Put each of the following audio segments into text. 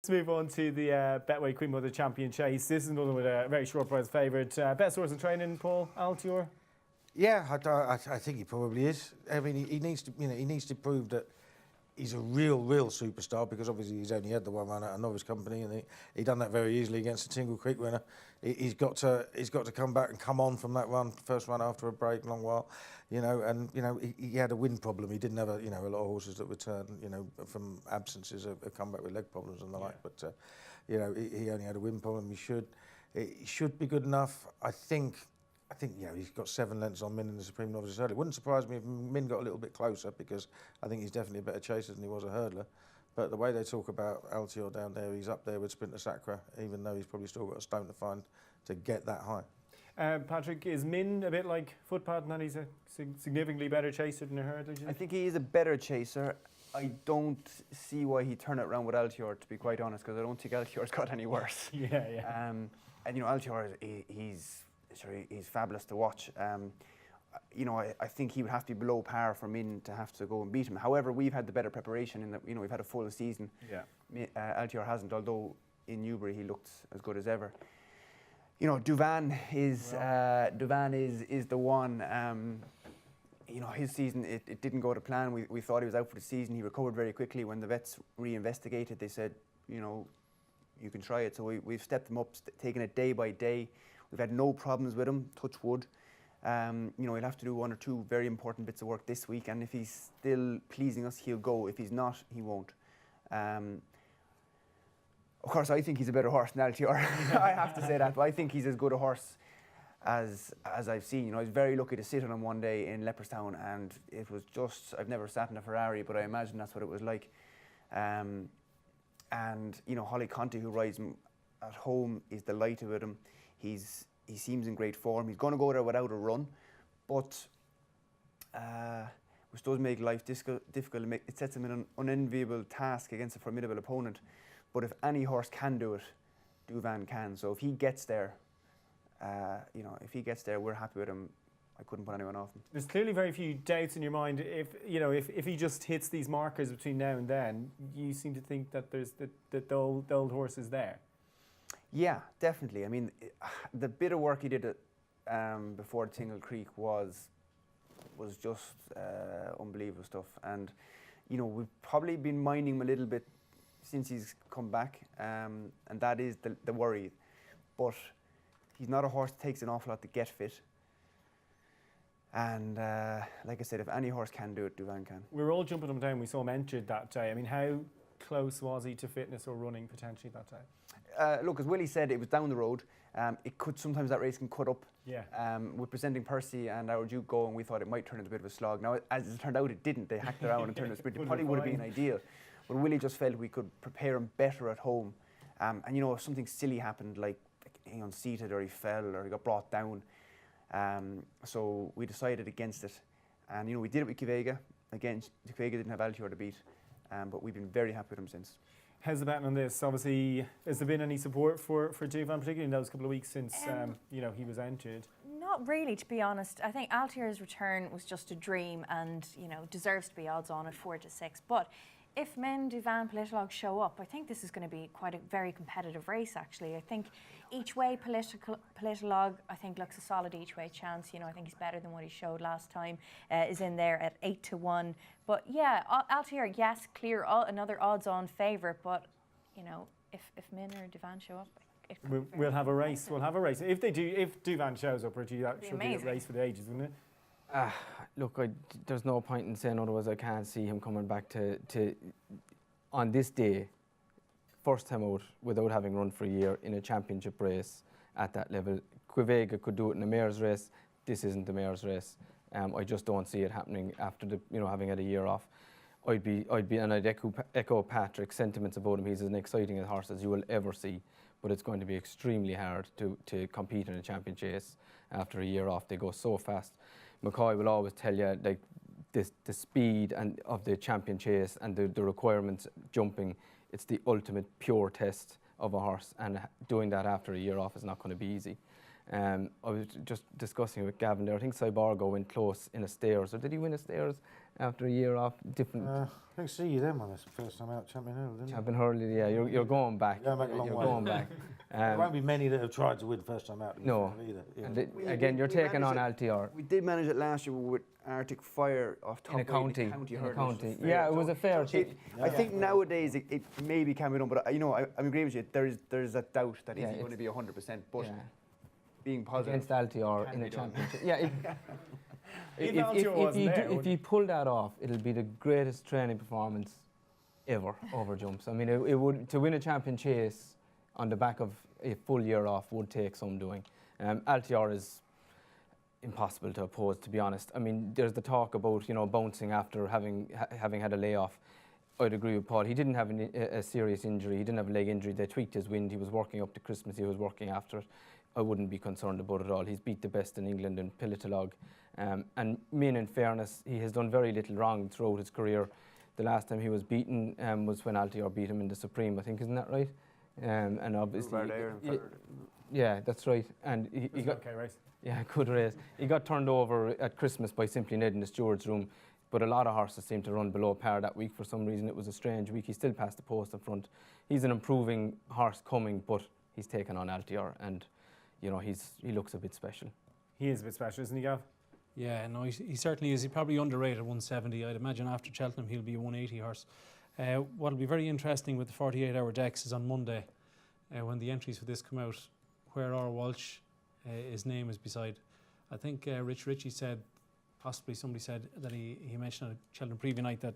Let's move on to the Betway Queen Mother Champion Chase. This is another with a very short price favourite. Best horse in training, Paul Altior? Yeah, I think he probably is. I mean, he needs to, he needs to prove that he's a real superstar, because obviously he's only had the one run at a novice company, and he done that very easily against the Tingle Creek winner. He's got to come back and come on from that first run after a break, long while, and he had a wind problem. He didn't have a lot of horses that return, from absences have come back with leg problems and the like. But he only had a wind problem. He should be good enough. I think he's got 7 lengths on Min in the Supreme Novices Hurdler. It wouldn't surprise me if Min got a little bit closer, because I think he's definitely a better chaser than he was a hurdler. But the way they talk about Altior down there, he's up there with Sprinter Sacra, even though he's probably still got a stone to find to get that high. Patrick, is Min a bit like Footpath in that he's a significantly better chaser than a hurdler? I think he is a better chaser. I don't see why he turned it around with Altior, to be quite honest, because I don't think Altior's got any worse. Yeah. And Altior, he's fabulous to watch. I think he would have to be below par for Min to have to go and beat him. However, we've had the better preparation in that, we've had a full season. Yeah. Altior hasn't, although in Newbury he looked as good as ever. Duvan is the one. His season, it didn't go to plan. We thought he was out for the season. He recovered very quickly. When the vets re-investigated, they said, you can try it. So we've stepped him up, taken it day by day. We've had no problems with him, touch wood. He'll have to do 1 or 2 very important bits of work this week, and if he's still pleasing us, he'll go. If he's not, he won't. Of course, I think he's a better horse than Altior. I have to say that, but I think he's as good a horse as I've seen. I was very lucky to sit on him one day in Leopardstown, and it was just, I've never sat in a Ferrari, but I imagine that's what it was like. And Holly Conti, who rides him at home, is delighted with him. He seems in great form. He's going to go there without a run, but which does make life difficult. It sets him in an unenviable task against a formidable opponent. But if any horse can do it, Duvan can. So if he gets there, we're happy with him. I couldn't put anyone off him. There's clearly very few doubts in your mind. If he just hits these markers between now and then, you seem to think that there's the old horse is there. Yeah, definitely. I mean, the bit of work he did before Tingle Creek was just unbelievable stuff. And we've probably been minding him a little bit since he's come back, and that is the worry. But he's not a horse that takes an awful lot to get fit. And like I said, if any horse can do it, Duvan can. We were all jumping up and down. We saw him entered that day. I mean, how close was he to fitness or running potentially that day? Look, as Willie said, it was down the road. Sometimes that race can cut up. Yeah. We're presenting Percy and our Duke going. We thought it might turn into a bit of a slog. Now, as it turned out, it didn't. They hacked around and turned into a sprint. It probably would have been ideal. But Willie just felt we could prepare him better at home. And if something silly happened, like he unseated or he fell or he got brought down, so we decided against it. And we did it with Kivega. Again, Kivega didn't have Altior to beat, but we've been very happy with him since. How's the betting on this? Obviously, has there been any support for Duvan, particularly in those couple of weeks since he was entered? Not really, to be honest. I think Altior's return was just a dream, and deserves to be odds on at 4 to 6. But if Min, Duvan, Politolog show up, I think this is going to be quite a very competitive race. Actually, I think each way Politolog, I think, looks a solid each way chance. I think he's better than what he showed last time. Is in there at 8 to 1. But yeah, Altior, yes, clear, another odds-on favourite. But if Min or Duvan show up, we'll have a race. We'll have a race. If they do, if Duvan shows up, Richie, that should be a race for the ages, wouldn't it? Look, there's no point in saying otherwise. I can't see him coming back to on this day, first time out without having run for a year in a championship race at that level. Quivega could do it in a mare's race. This isn't the mare's race. I just don't see it happening after having had a year off. I'd echo Patrick's sentiments about him. He's as exciting a horse as you will ever see, but it's going to be extremely hard to compete in a champion chase after a year off. They go so fast. McCoy will always tell you like the speed of the champion chase and the requirements jumping. It's the ultimate pure test of a horse, and doing that after a year off is not going to be easy. I was just discussing with Gavin there. I think Cyborgo went close in a stairs, or did he win a stairs? after a year off. Different. I think see you then on this first time out Champion Hurdle, didn't Champion Hurley, yeah, you're going back. You're going back a long You're way. going back. There won't be many that have tried to win first time out. to be No. fair, either. Yeah. And again, you're we taking on managed LTR. We did manage it last year with Arctic Fire off top In a weight, county, the county in a hurdles. county. Fair. Yeah, it was a fair. I think nowadays it maybe can be done, but I'm agreeing with you. There's a doubt that Yeah, he's going to be 100%. But Yeah. being positive Against LTR can in a be done. championship. Yeah. If Altior wasn't there, if you pull that off, it'll be the greatest training performance ever over jumps. I mean, it would to win a champion chase on the back of a full year off would take some doing. LTR is impossible to oppose, to be honest. I mean, there's the talk about bouncing after having had a layoff. I'd agree with Paul. He didn't have a serious injury. He didn't have a leg injury. They tweaked his wind. He was working up to Christmas. He was working after it. I wouldn't be concerned about it at all. He's beat the best in England in Pilatalog. And Min, in fairness, he has done very little wrong throughout his career. The last time he was beaten was when Altior beat him in the Supreme, I think, isn't that right? And obviously, yeah, that's right. And he got okay race. Yeah, good race. He got turned over at Christmas by Simply Ned in the steward's room, but a lot of horses seemed to run below par that week for some reason. It was a strange week. He still passed the post in front. He's an improving horse coming, but he's taken on Altior, and he looks a bit special. He is a bit special, isn't he, Gav? Yeah, no, he certainly is. He's probably underrated 170. I'd imagine after Cheltenham he'll be a 180 horse. What'll be very interesting with the 48-hour decks is on Monday, when the entries for this come out, where R. Walsh, his name is beside. I think Rich Ritchie said, possibly somebody said that he mentioned at Cheltenham preview night that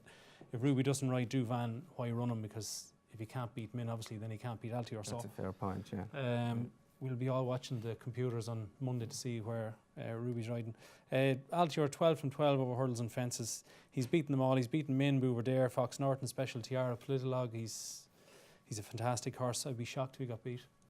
if Ruby doesn't ride Duvan, why run him? Because if he can't beat Min, obviously, then he can't beat Altior. That's a fair point, yeah. We'll be all watching the computers on Monday to see where Ruby's riding. Altior 12 from 12 over hurdles and fences. He's beaten them all. He's beaten Min, Bouverdaire, Fox Norton, Special Tiara, Politalog. He's a fantastic horse. I'd be shocked if he got beat.